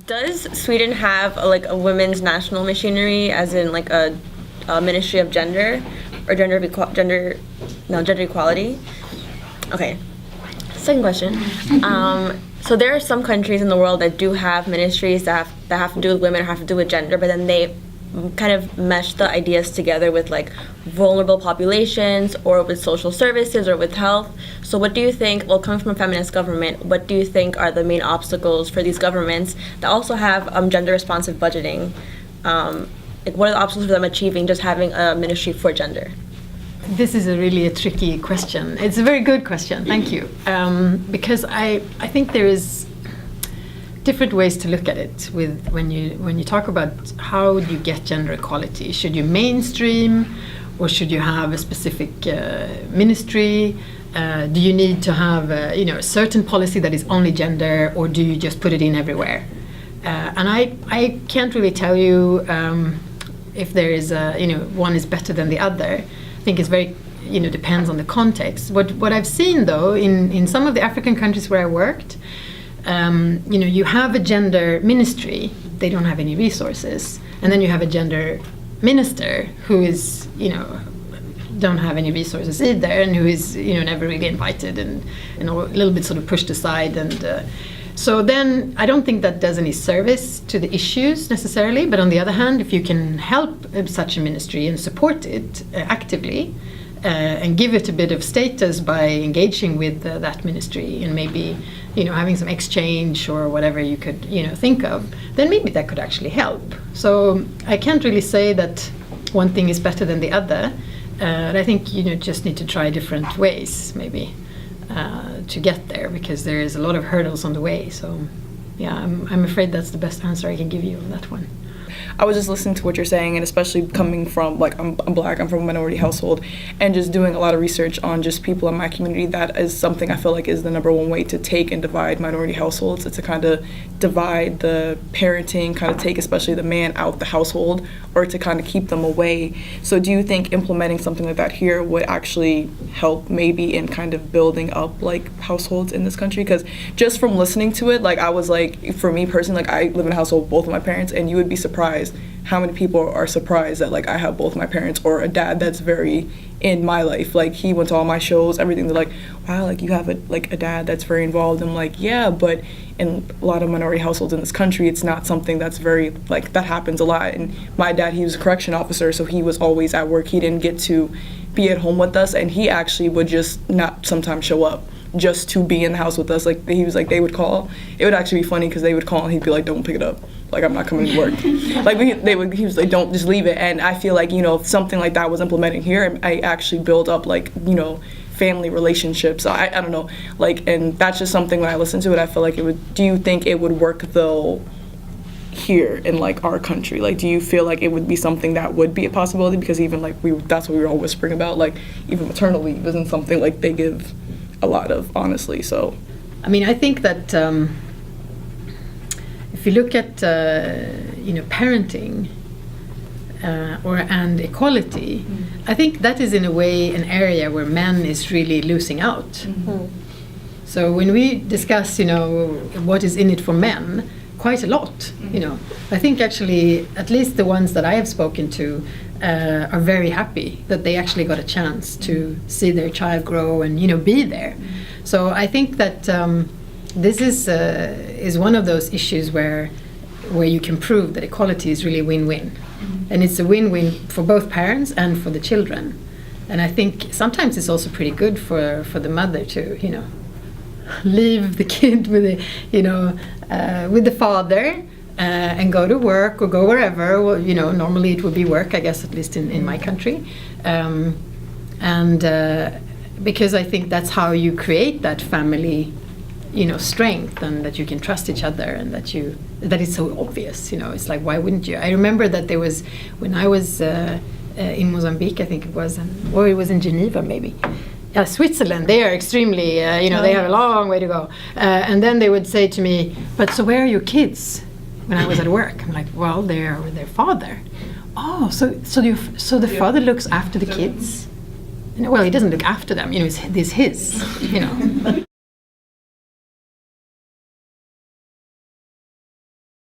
Does Sweden have a women's national machinery, as in like a Ministry of Gender or gender equality? Okay. Second question. So there are some countries in the world that do have ministries that have to do with women or have to do with gender, but then they kind of mesh the ideas together with like vulnerable populations or with social services or with health. So what do you think, well, coming from a feminist government, what do you think are the main obstacles for these governments that also have gender responsive budgeting? Like what are the obstacles for them achieving just having a ministry for gender? This is a tricky question. It's a very good question, thank you. Because I think there is different ways to look at it when you talk about how do you get gender equality. Should you mainstream, or should you have a specific ministry? Do you need to have a certain policy that is only gender, or do you just put it in everywhere? And I can't really tell you if there is one is better than the other. I think it's very depends on the context. What I've seen though in some of the African countries where I worked, you have a gender ministry, they don't have any resources, and then you have a gender minister who is don't have any resources either, and who is never really invited and a little bit sort of pushed aside, and so then I don't think that does any service to the issues necessarily. But on the other hand, if you can help such a ministry and support it actively and give it a bit of status by engaging with that ministry and maybe having some exchange or whatever you could think of, then maybe that could actually help. So I can't really say that one thing is better than the other. And I think just need to try different ways maybe to get there, because there is a lot of hurdles on the way. So yeah, I'm afraid that's the best answer I can give you on that one. I was just listening to what you're saying, and especially coming from, like, I'm Black, I'm from a minority household, and just doing a lot of research on just people in my community. That is something I feel like is the number one way to take and divide minority households. It's to kind of divide the parenting, kind of take especially the man out the household, or to kind of keep them away. So do you think implementing something like that here would actually help maybe in kind of building up like households in this country? Because just from listening to it, like I was like, for me personally, like I live in a household with both of my parents, and you would be surprised how many people are surprised that like I have both my parents, or a dad that's very in my life. Like he went to all my shows, everything. They're like, wow, like you have a dad that's very involved. I'm like, yeah, but in a lot of minority households in this country, it's not something that's very, like, that happens a lot. And my dad, he was a correction officer, so he was always at work. He didn't get to be at home with us, and he actually would just not sometimes show up just to be in the house with us. Like he was like, they would call. It would actually be funny because they would call and he'd be like, don't pick it up. Like, I'm not coming to work. Like he was like, don't, just leave it. And I feel like, if something like that was implemented here, I actually build up like, family relationships. I don't know, like, and that's just something when I listen to it, I feel like it would. Do you think it would work though here in like our country? Like, do you feel like it would be something that would be a possibility? Because even like that's what we were all whispering about, like even maternal leave isn't something like they give a lot of, honestly. So I mean, I think that if you look at parenting and equality, I think that is in a way an area where men is really losing out. Mm-hmm. So when we discuss what is in it for men, quite a lot. I think actually at least the ones that I have spoken to are very happy that they actually got a chance to see their child grow and be there. So I think that this is one of those issues where you can prove that equality is really win-win, and it's a win-win for both parents and for the children. And I think sometimes it's also pretty good for the mother to leave the kid with the father and go to work or go wherever. Well, normally it would be work, I guess, at least in my country, and because I think that's how you create that family strength, and that you can trust each other, and that it's so obvious. It's like, why wouldn't you? I remember that there was, when I was in Mozambique, I think it was, or it was in Geneva maybe. Switzerland, they are extremely, they have a long way to go. And then they would say to me, but so where are your kids? When I was at work, I'm like, well, they're with their father. Oh, so the father looks after the kids? Well, he doesn't look after them, it's his.